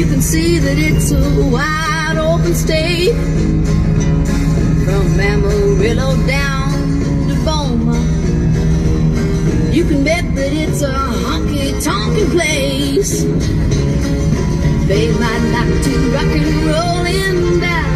you can see that it's a wide open state. From Amarillo down to Boma, you can bet that it's a honky-tonkin' place. They might like to rock and roll in Dallas,